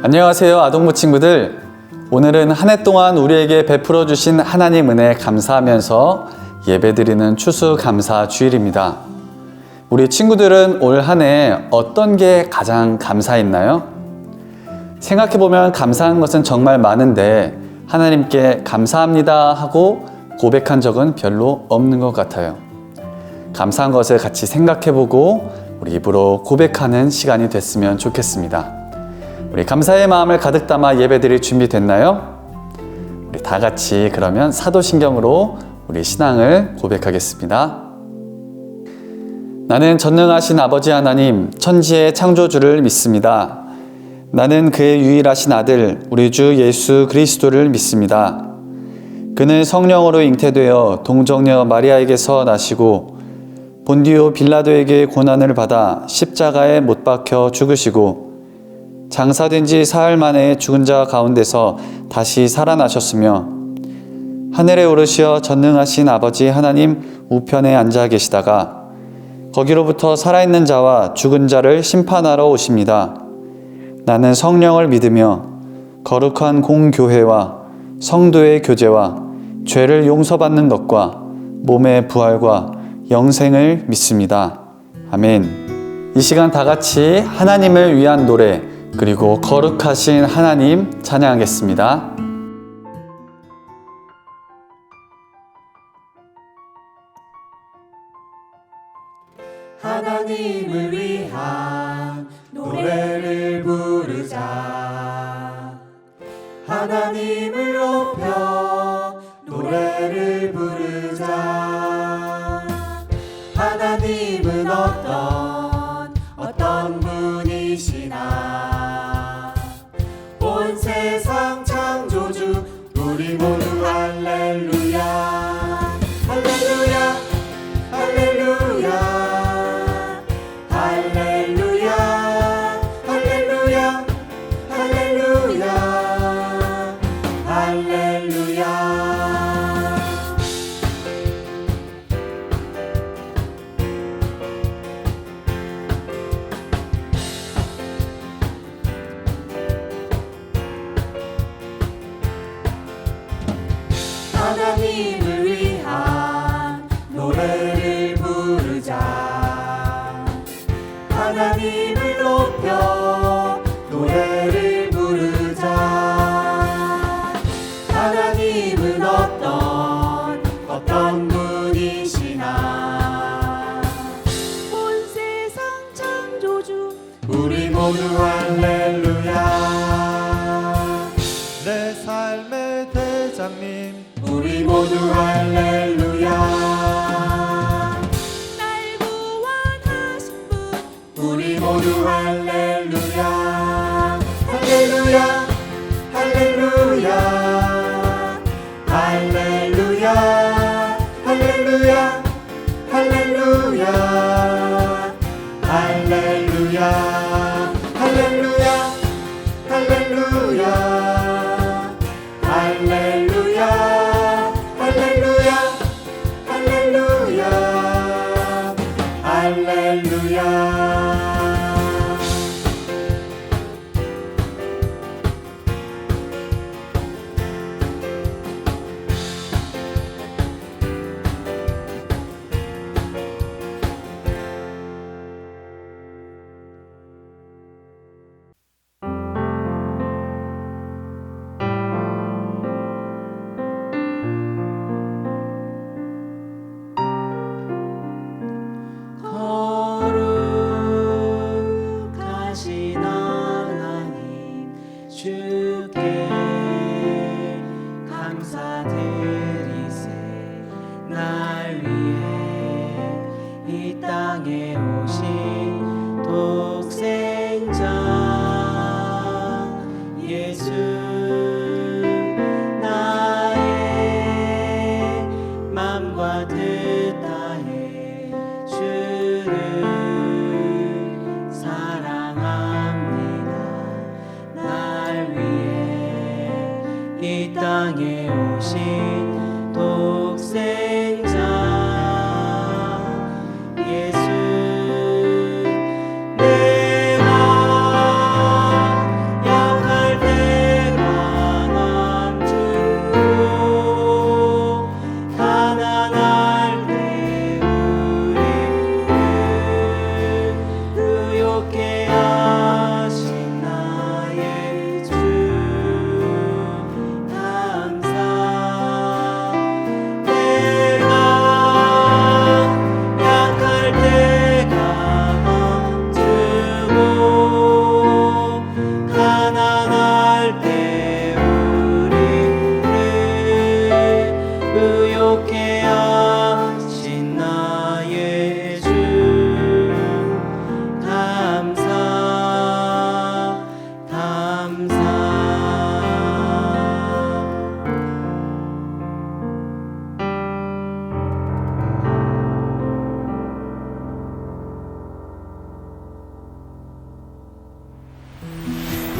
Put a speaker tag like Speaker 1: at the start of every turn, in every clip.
Speaker 1: 안녕하세요, 아동부 친구들. 오늘은 한 해 동안 우리에게 베풀어 주신 하나님 은혜 감사하면서 예배드리는 추수감사 주일입니다. 우리 친구들은 올 한 해 어떤 게 가장 감사했나요? 생각해보면 감사한 것은 정말 많은데 하나님께 감사합니다 하고 고백한 적은 별로 없는 것 같아요. 감사한 것을 같이 생각해보고 우리 입으로 고백하는 시간이 됐으면 좋겠습니다. 우리 감사의 마음을 가득 담아 예배드릴 준비 됐나요? 우리 다 같이 그러면 사도신경으로 우리 신앙을 고백하겠습니다. 나는 전능하신 아버지 하나님, 천지의 창조주를 믿습니다. 나는 그의 유일하신 아들, 우리 주 예수 그리스도를 믿습니다. 그는 성령으로 잉태되어 동정녀 마리아에게서 나시고 본디오 빌라도에게 고난을 받아 십자가에 못 박혀 죽으시고 장사된 지 사흘 만에 죽은 자 가운데서 다시 살아나셨으며 하늘에 오르시어 전능하신 아버지 하나님 우편에 앉아 계시다가 거기로부터 살아있는 자와 죽은 자를 심판하러 오십니다. 나는 성령을 믿으며 거룩한 공교회와 성도의 교제와 죄를 용서받는 것과 몸의 부활과 영생을 믿습니다. 아멘. 이 시간 다 같이 하나님을 위한 노래 그리고 거룩하신 하나님 찬양하겠습니다.
Speaker 2: 하나님을 위한 노래를 부르자. 하나님을 높여 노래를 부르자. 하나님은 어떤 분이시나. 온 세상 창조주 우리 모두 할렐루야 할렐루야 할렐루야 할렐루야 할렐루야 할렐루야 할렐루야. 하나님을 위한 노래를 부르자. 하나님을 높여 노래를 부르자. 하나님은 어떤 분이시나. 온 세상 창조주 우리 모두 할렐루야.
Speaker 3: 내 삶의 대장님
Speaker 2: 우리 모두 할렐루야. 날 구원하신 분 우리 모두 할렐루야 할렐루야 할렐루야 할렐루야 할렐루야 할렐루야 할렐루야 할렐루야 할렐루야 할렐루야 할렐루야 할렐루야 할렐루야. 거룩하신 하나님 주께 감사드리세. 날 위해 이 땅에 오신 독생자 예수 나의 맘과 뜻 다해 주를 사랑합니다. 날 위해 이 땅에 오신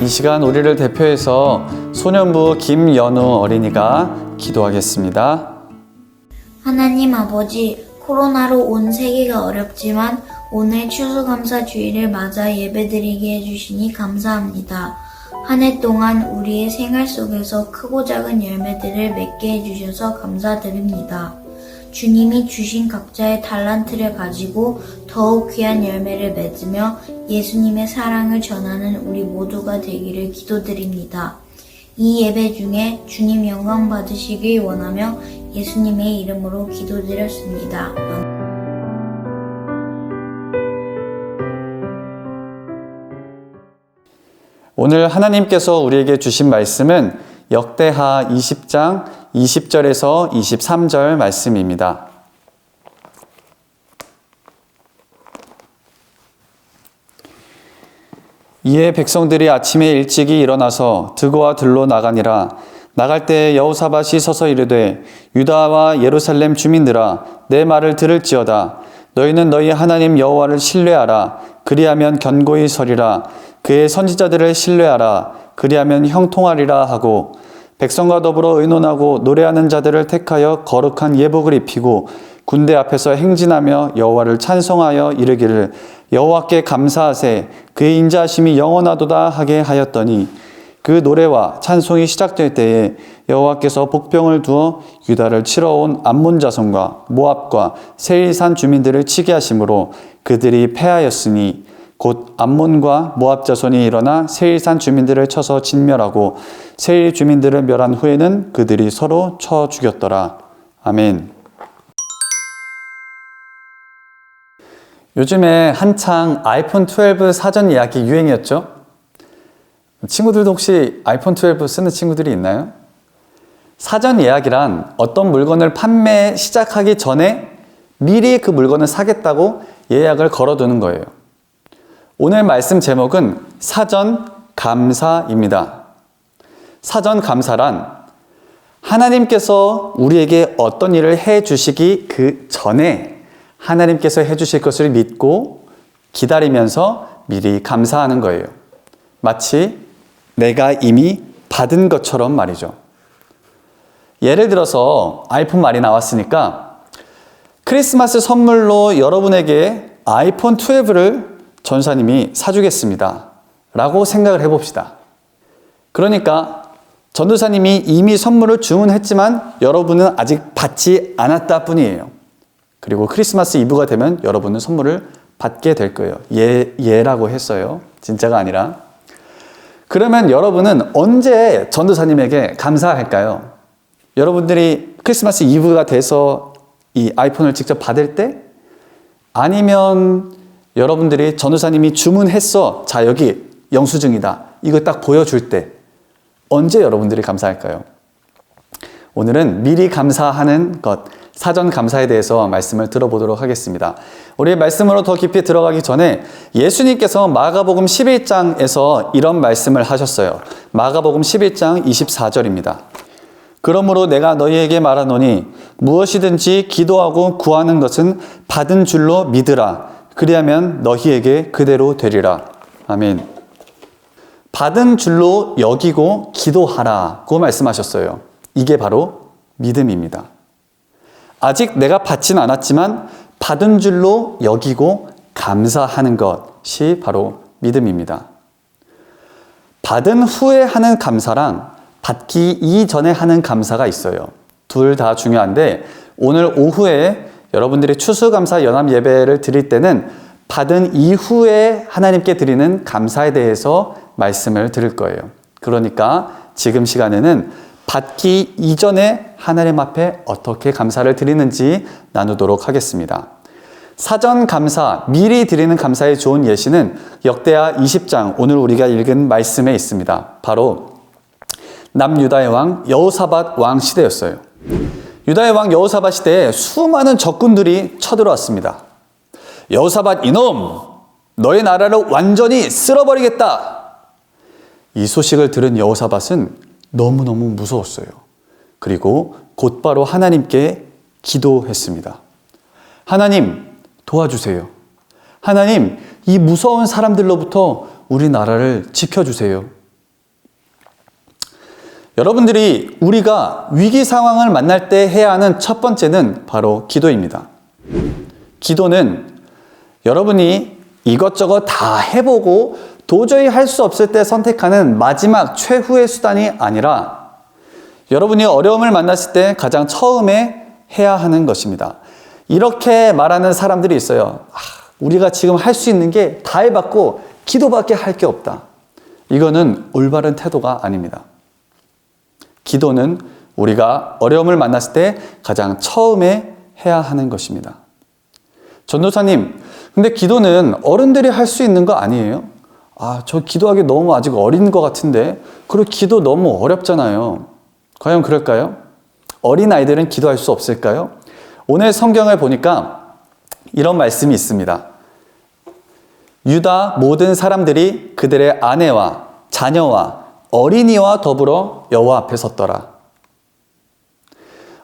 Speaker 1: 이 시간 우리를 대표해서 소년부 김연우 어린이가 기도하겠습니다.
Speaker 4: 하나님 아버지, 코로나로 온 세계가 어렵지만 오늘 추수감사주일을 맞아 예배드리게 해주시니 감사합니다. 한 해 동안 우리의 생활 속에서 크고 작은 열매들을 맺게 해주셔서 감사드립니다. 주님이 주신 각자의 달란트를 가지고 더욱 귀한 열매를 맺으며 예수님의 사랑을 전하는 우리 모두가 되기를 기도드립니다. 이 예배 중에 주님 영광 받으시길 원하며 예수님의 이름으로 기도드렸습니다.
Speaker 1: 오늘 하나님께서 우리에게 주신 말씀은 역대하 20장 20절에서 23절 말씀입니다. 이에 백성들이 아침에 일찍이 일어나서 드고와 들로 나가니라. 나갈 때 여호사밧이 서서 이르되 유다와 예루살렘 주민들아 내 말을 들을지어다. 너희는 너희 하나님 여호와를 신뢰하라. 그리하면 견고히 서리라. 그의 선지자들을 신뢰하라. 그리하면 형통하리라 하고 백성과 더불어 의논하고 노래하는 자들을 택하여 거룩한 예복을 입히고 군대 앞에서 행진하며 여호와를 찬송하여 이르기를 여호와께 감사하세 그의 인자하심이 영원하도다 하게 하였더니 그 노래와 찬송이 시작될 때에 여호와께서 복병을 두어 유다를 치러 온 암몬 자손과 모압과 세일산 주민들을 치게 하심으로 그들이 패하였으니 곧 암몬과 모압 자손이 일어나 세일산 주민들을 쳐서 진멸하고 세일 주민들을 멸한 후에는 그들이 서로 쳐 죽였더라. 아멘. 요즘에 한창 아이폰 12 사전 예약이 유행이었죠? 친구들도 혹시 아이폰 12 쓰는 친구들이 있나요? 사전 예약이란 어떤 물건을 판매 시작하기 전에 미리 그 물건을 사겠다고 예약을 걸어두는 거예요. 오늘 말씀 제목은 사전 감사입니다. 사전 감사란 하나님께서 우리에게 어떤 일을 해 주시기 그 전에 하나님께서 해 주실 것을 믿고 기다리면서 미리 감사하는 거예요. 마치 내가 이미 받은 것처럼 말이죠. 예를 들어서 아이폰 말이 나왔으니까 크리스마스 선물로 여러분에게 아이폰 12를 전사님이 사주겠습니다. 라고 생각을 해봅시다. 그러니까 전도사님이 이미 선물을 주문했지만 여러분은 아직 받지 않았다 뿐이에요. 그리고 크리스마스 이브가 되면 여러분은 선물을 받게 될 거예요. 예라고 했어요. 진짜가 아니라. 그러면 여러분은 언제 전도사님에게 감사할까요? 여러분들이 크리스마스 이브가 돼서 이 아이폰을 직접 받을 때? 아니면 여러분들이 전도사님이 주문했어. 자, 여기 영수증이다. 이거 딱 보여줄 때 언제 여러분들이 감사할까요? 오늘은 미리 감사하는 것, 사전 감사에 대해서 말씀을 들어보도록 하겠습니다. 우리 말씀으로 더 깊이 들어가기 전에 예수님께서 마가복음 11장에서 이런 말씀을 하셨어요. 마가복음 11장 24절입니다. 그러므로 내가 너희에게 말하노니 무엇이든지 기도하고 구하는 것은 받은 줄로 믿으라. 그리하면 너희에게 그대로 되리라. 아멘. 받은 줄로 여기고 기도하라고 말씀하셨어요. 이게 바로 믿음입니다. 아직 내가 받진 않았지만 받은 줄로 여기고 감사하는 것이 바로 믿음입니다. 받은 후에 하는 감사랑 받기 이전에 하는 감사가 있어요. 둘 다 중요한데 오늘 오후에 여러분들이 추수감사 연합 예배를 드릴 때는 받은 이후에 하나님께 드리는 감사에 대해서 말씀을 드릴 거예요. 그러니까 지금 시간에는 받기 이전에 하나님 앞에 어떻게 감사를 드리는지 나누도록 하겠습니다. 사전 감사, 미리 드리는 감사의 좋은 예시는 역대하 20장, 오늘 우리가 읽은 말씀에 있습니다. 바로 남유다의 왕 여호사밧 왕 시대였어요. 유다의 왕 여호사밧 시대에 수많은 적군들이 쳐들어왔습니다. 여호사밧 이놈, 너의 나라를 완전히 쓸어버리겠다. 이 소식을 들은 여호사밧은 너무너무 무서웠어요. 그리고 곧바로 하나님께 기도했습니다. 하나님, 도와주세요. 하나님, 이 무서운 사람들로부터 우리 나라를 지켜주세요. 여러분들이 우리가 위기 상황을 만날 때 해야 하는 첫 번째는 바로 기도입니다. 기도는 여러분이 이것저것 다 해보고 도저히 할 수 없을 때 선택하는 마지막 최후의 수단이 아니라 여러분이 어려움을 만났을 때 가장 처음에 해야 하는 것입니다. 이렇게 말하는 사람들이 있어요. 우리가 지금 할 수 있는 게 다 해봤고 기도밖에 할 게 없다. 이거는 올바른 태도가 아닙니다. 기도는 우리가 어려움을 만났을 때 가장 처음에 해야 하는 것입니다. 전도사님, 근데 기도는 어른들이 할 수 있는 거 아니에요? 저 기도하기 너무 아직 어린 것 같은데, 그리고 기도 너무 어렵잖아요. 과연 그럴까요? 어린아이들은 기도할 수 없을까요? 오늘 성경을 보니까 이런 말씀이 있습니다. 유다 모든 사람들이 그들의 아내와 자녀와 어린이와 더불어 여호와 앞에 섰더라.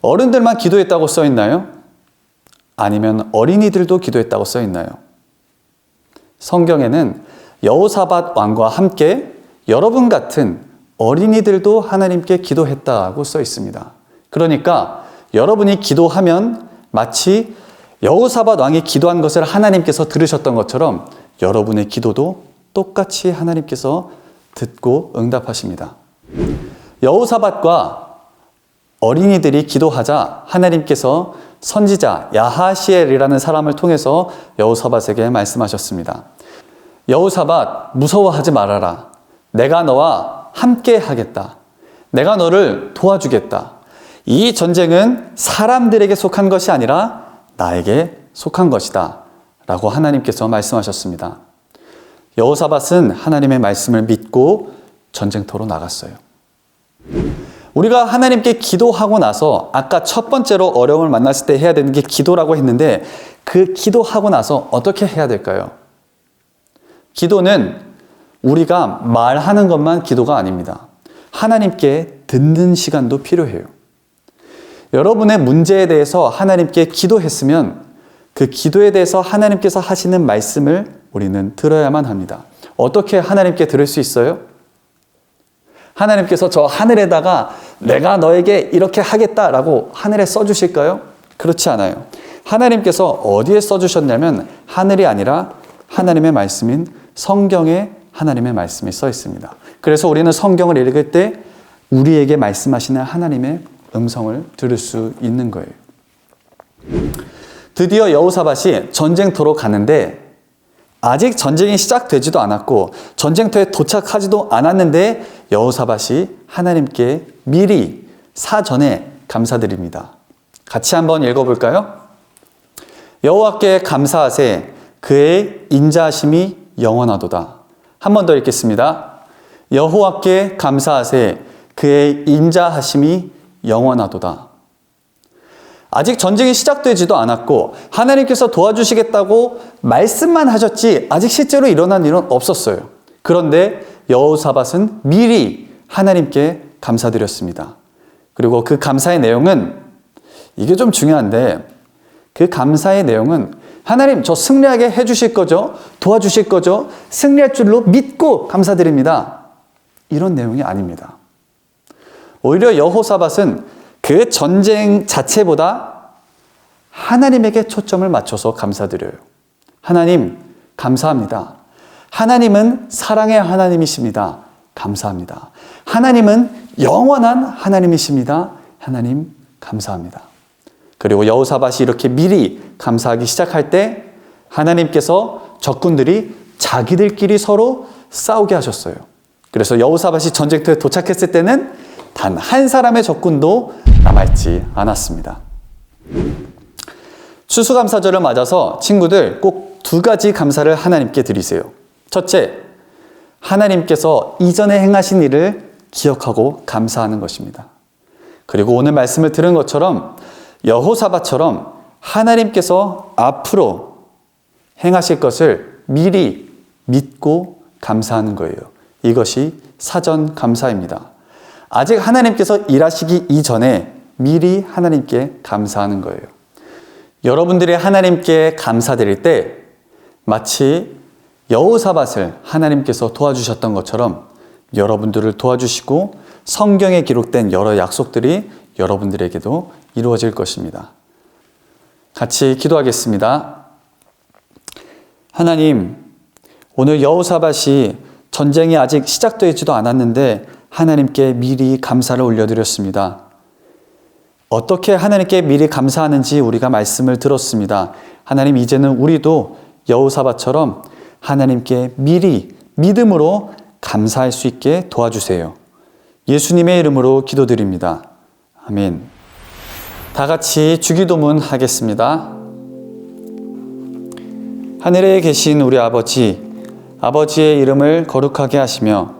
Speaker 1: 어른들만 기도했다고 써 있나요? 아니면 어린이들도 기도했다고 써 있나요? 성경에는 여호사밧 왕과 함께 여러분 같은 어린이들도 하나님께 기도했다고 써 있습니다. 그러니까 여러분이 기도하면 마치 여호사밧 왕이 기도한 것을 하나님께서 들으셨던 것처럼 여러분의 기도도 똑같이 하나님께서 듣고 응답하십니다. 여호사밧과 어린이들이 기도하자 하나님께서 선지자 야하시엘이라는 사람을 통해서 여호사밧에게 말씀하셨습니다. 여호사밧, 무서워하지 말아라. 내가 너와 함께 하겠다. 내가 너를 도와주겠다. 이 전쟁은 사람들에게 속한 것이 아니라 나에게 속한 것이다. 라고 하나님께서 말씀하셨습니다. 여호사밧은 하나님의 말씀을 믿고 전쟁터로 나갔어요. 우리가 하나님께 기도하고 나서 아까 첫 번째로 어려움을 만났을 때 해야 되는 게 기도라고 했는데 그 기도하고 나서 어떻게 해야 될까요? 기도는 우리가 말하는 것만 기도가 아닙니다. 하나님께 듣는 시간도 필요해요. 여러분의 문제에 대해서 하나님께 기도했으면 그 기도에 대해서 하나님께서 하시는 말씀을 우리는 들어야만 합니다. 어떻게 하나님께 들을 수 있어요? 하나님께서 저 하늘에다가 내가 너에게 이렇게 하겠다라고 하늘에 써주실까요? 그렇지 않아요. 하나님께서 어디에 써주셨냐면 하늘이 아니라 하나님의 말씀인 성경에 하나님의 말씀이 써 있습니다. 그래서 우리는 성경을 읽을 때 우리에게 말씀하시는 하나님의 음성을 들을 수 있는 거예요. 드디어 여호사밧이 전쟁터로 가는데 아직 전쟁이 시작되지도 않았고 전쟁터에 도착하지도 않았는데 여호사밧이 하나님께 미리 사전에 감사드립니다. 같이 한번 읽어볼까요? 여호와께 감사하세 그의 인자하심이 영원하도다. 한 번 더 읽겠습니다. 여호와께 감사하세 그의 인자하심이 영원하도다. 아직 전쟁이 시작되지도 않았고 하나님께서 도와주시겠다고 말씀만 하셨지 아직 실제로 일어난 일은 없었어요. 그런데 여호사밧은 미리 하나님께 감사드렸습니다. 그리고 그 감사의 내용은 이게 좀 중요한데 그 감사의 내용은 하나님 저 승리하게 해주실 거죠? 도와주실 거죠? 승리할 줄로 믿고 감사드립니다. 이런 내용이 아닙니다. 오히려 여호사밧은 그 전쟁 자체보다 하나님에게 초점을 맞춰서 감사드려요. 하나님 감사합니다. 하나님은 사랑의 하나님이십니다. 감사합니다. 하나님은 영원한 하나님이십니다. 하나님 감사합니다. 그리고 여호사밧이 이렇게 미리 감사하기 시작할 때 하나님께서 적군들이 자기들끼리 서로 싸우게 하셨어요. 그래서 여호사밧이 전쟁터에 도착했을 때는 단 한 사람의 적군도 남아있지 않았습니다. 추수감사절을 맞아서 친구들 꼭 두 가지 감사를 하나님께 드리세요. 첫째, 하나님께서 이전에 행하신 일을 기억하고 감사하는 것입니다. 그리고 오늘 말씀을 들은 것처럼 여호사밧처럼 하나님께서 앞으로 행하실 것을 미리 믿고 감사하는 거예요. 이것이 사전 감사입니다. 아직 하나님께서 일하시기 이전에 미리 하나님께 감사하는 거예요. 여러분들이 하나님께 감사드릴 때 마치 여호사밧을 하나님께서 도와주셨던 것처럼 여러분들을 도와주시고 성경에 기록된 여러 약속들이 여러분들에게도 이루어질 것입니다. 같이 기도하겠습니다. 하나님, 오늘 여호사밧이 전쟁이 아직 시작되지도 않았는데 하나님께 미리 감사를 올려드렸습니다. 어떻게 하나님께 미리 감사하는지 우리가 말씀을 들었습니다. 하나님, 이제는 우리도 여호사밧처럼 하나님께 미리 믿음으로 감사할 수 있게 도와주세요. 예수님의 이름으로 기도드립니다. 아멘. 다 같이 주기도문 하겠습니다. 하늘에 계신 우리 아버지, 아버지의 이름을 거룩하게 하시며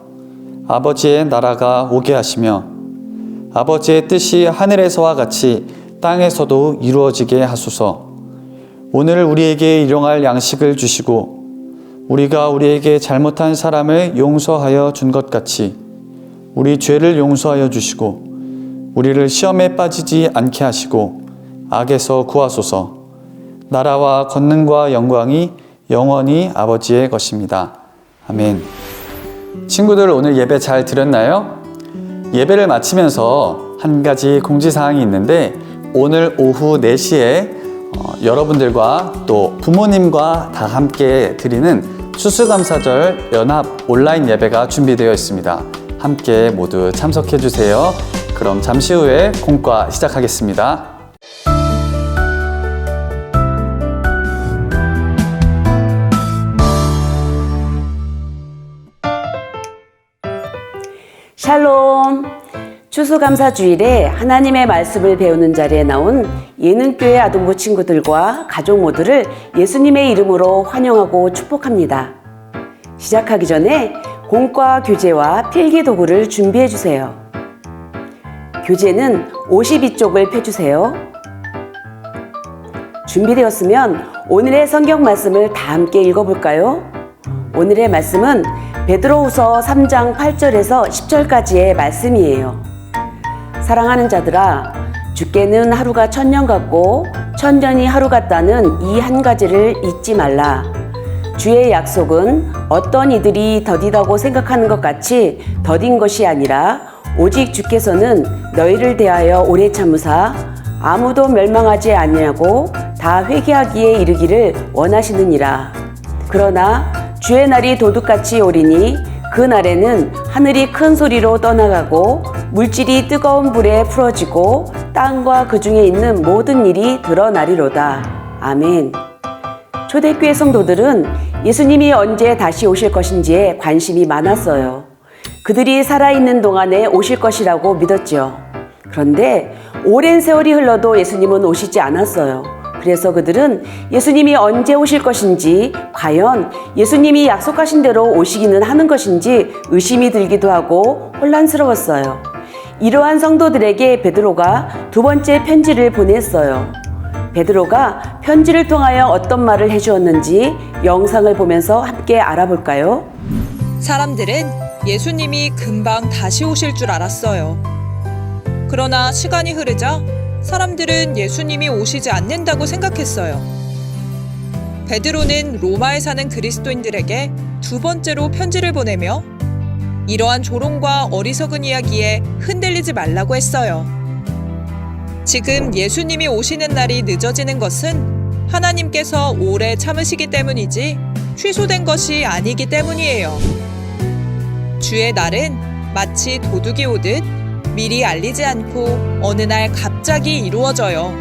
Speaker 1: 아버지의 나라가 오게 하시며 아버지의 뜻이 하늘에서와 같이 땅에서도 이루어지게 하소서. 오늘 우리에게 일용할 양식을 주시고 우리가 우리에게 잘못한 사람을 용서하여 준 것 같이 우리 죄를 용서하여 주시고 우리를 시험에 빠지지 않게 하시고 악에서 구하소서. 나라와 권능과 영광이 영원히 아버지의 것입니다. 아멘. 친구들, 오늘 예배 잘 드렸나요? 예배를 마치면서 한 가지 공지사항이 있는데 오늘 오후 4시에 여러분들과 또 부모님과 다 함께 드리는 추수감사절 연합 온라인 예배가 준비되어 있습니다. 함께 모두 참석해 주세요. 그럼 잠시 후에 공과 시작하겠습니다.
Speaker 5: 샬롬! 추수감사주일에 하나님의 말씀을 배우는 자리에 나온 예능교회 아동부 친구들과 가족 모두를 예수님의 이름으로 환영하고 축복합니다. 시작하기 전에 공과 교재와 필기도구를 준비해 주세요. 교재는 52쪽을 펴주세요. 준비되었으면 오늘의 성경 말씀을 다 함께 읽어볼까요? 오늘의 말씀은 베드로후서 3장 8절에서 10절까지의 말씀이에요. 사랑하는 자들아, 주께는 하루가 천년 같고 천년이 하루 같다는 이 한 가지를 잊지 말라. 주의 약속은 어떤 이들이 더디다고 생각하는 것 같이 더딘 것이 아니라 오직 주께서는 너희를 대하여 오래 참으사 아무도 멸망하지 아니하고 다 회개하기에 이르기를 원하시느니라. 그러나 주의 날이 도둑같이 오리니 그 날에는 하늘이 큰 소리로 떠나가고 물질이 뜨거운 불에 풀어지고 땅과 그 중에 있는 모든 일이 드러나리로다. 아멘. 초대교회 성도들은 예수님이 언제 다시 오실 것인지에 관심이 많았어요. 그들이 살아있는 동안에 오실 것이라고 믿었죠. 그런데 오랜 세월이 흘러도 예수님은 오시지 않았어요. 그래서 그들은 예수님이 언제 오실 것인지, 과연 예수님이 약속하신 대로 오시기는 하는 것인지 의심이 들기도 하고 혼란스러웠어요. 이러한 성도들에게 베드로가 두 번째 편지를 보냈어요. 베드로가 편지를 통하여 어떤 말을 해주었는지 영상을 보면서 함께 알아볼까요?
Speaker 6: 사람들은 예수님이 금방 다시 오실 줄 알았어요. 그러나 시간이 흐르자 사람들은 예수님이 오시지 않는다고 생각했어요. 베드로는 로마에 사는 그리스도인들에게 두 번째로 편지를 보내며 이러한 조롱과 어리석은 이야기에 흔들리지 말라고 했어요. 지금 예수님이 오시는 날이 늦어지는 것은 하나님께서 오래 참으시기 때문이지 취소된 것이 아니기 때문이에요. 주의 날은 마치 도둑이 오듯 미리 알리지 않고 어느 날 갑자기 이루어져요.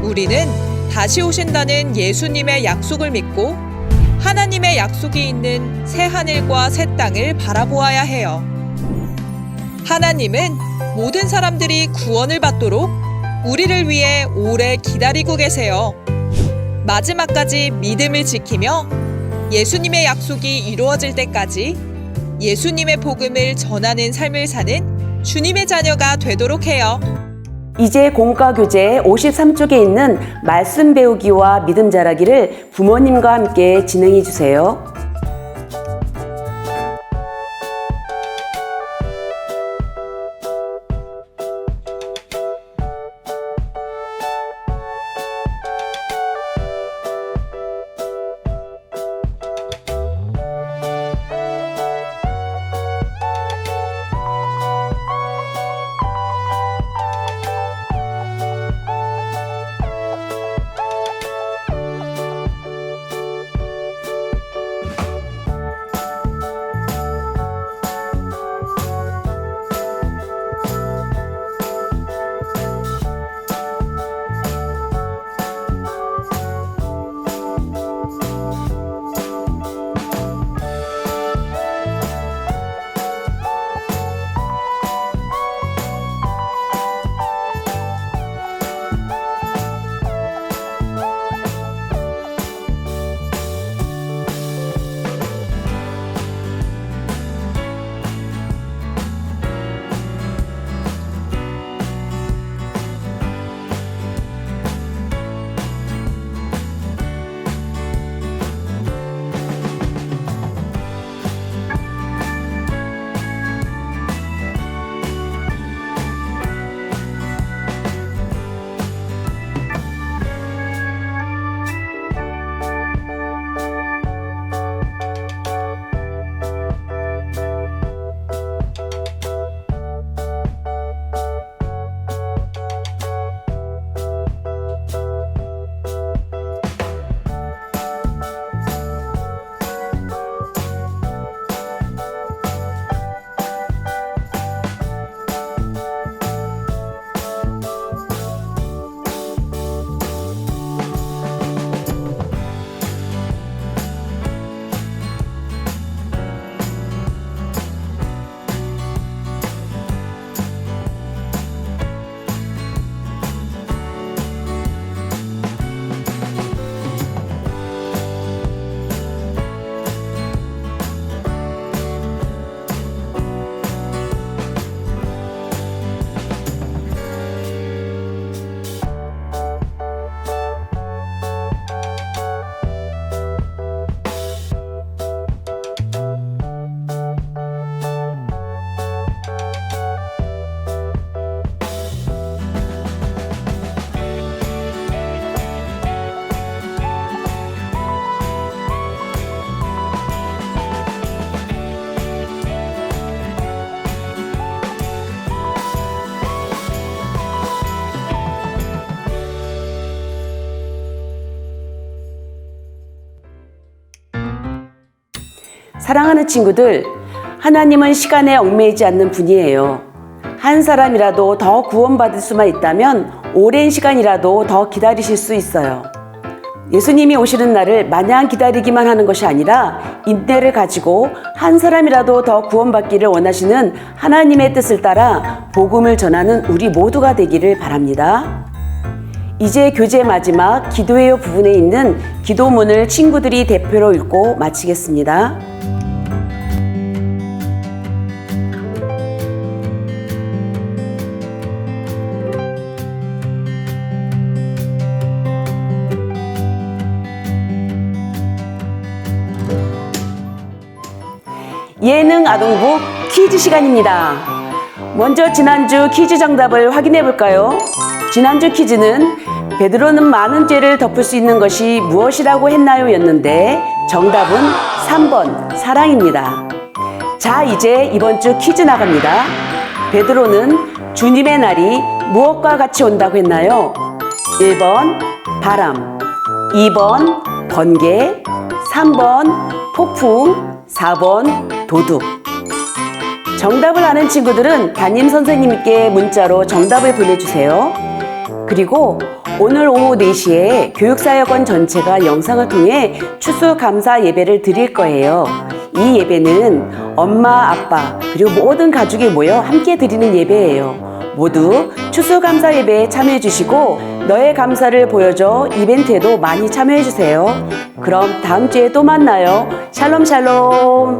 Speaker 6: 우리는 다시 오신다는 예수님의 약속을 믿고 하나님의 약속이 있는 새 하늘과 새 땅을 바라보아야 해요. 하나님은 모든 사람들이 구원을 받도록 우리를 위해 오래 기다리고 계세요. 마지막까지 믿음을 지키며 예수님의 약속이 이루어질 때까지 예수님의 복음을 전하는 삶을 사는 주님의 자녀가 되도록 해요.
Speaker 5: 이제 공과 교재 53쪽에 있는 말씀 배우기와 믿음 자라기를 부모님과 함께 진행해 주세요. 사랑하는 친구들, 하나님은 시간에 얽매이지 않는 분이에요. 한 사람이라도 더 구원받을 수만 있다면 오랜 시간이라도 더 기다리실 수 있어요. 예수님이 오시는 날을 마냥 기다리기만 하는 것이 아니라 인내를 가지고 한 사람이라도 더 구원받기를 원하시는 하나님의 뜻을 따라 복음을 전하는 우리 모두가 되기를 바랍니다. 이제 교재 마지막 기도해요 부분에 있는 기도문을 친구들이 대표로 읽고 마치겠습니다. 예능 아동부 퀴즈 시간입니다. 먼저 지난주 퀴즈 정답을 확인해 볼까요? 지난주 퀴즈는 베드로는 많은 죄를 덮을 수 있는 것이 무엇이라고 했나요? 였는데 정답은 3번 사랑입니다. 자, 이제 이번 주 퀴즈 나갑니다. 베드로는 주님의 날이 무엇과 같이 온다고 했나요? 1번 바람, 2번 번개, 3번 폭풍, 4번 도둑. 정답을 아는 친구들은 담임 선생님께 문자로 정답을 보내주세요. 그리고 오늘 오후 4시에 교육사역원 전체가 영상을 통해 추수감사 예배를 드릴 거예요. 이 예배는 엄마, 아빠, 그리고 모든 가족이 모여 함께 드리는 예배예요. 모두 추수감사 예배에 참여해 주시고 너의 감사를 보여줘 이벤트에도 많이 참여해 주세요. 그럼 다음 주에 또 만나요. 샬롬 샬롬.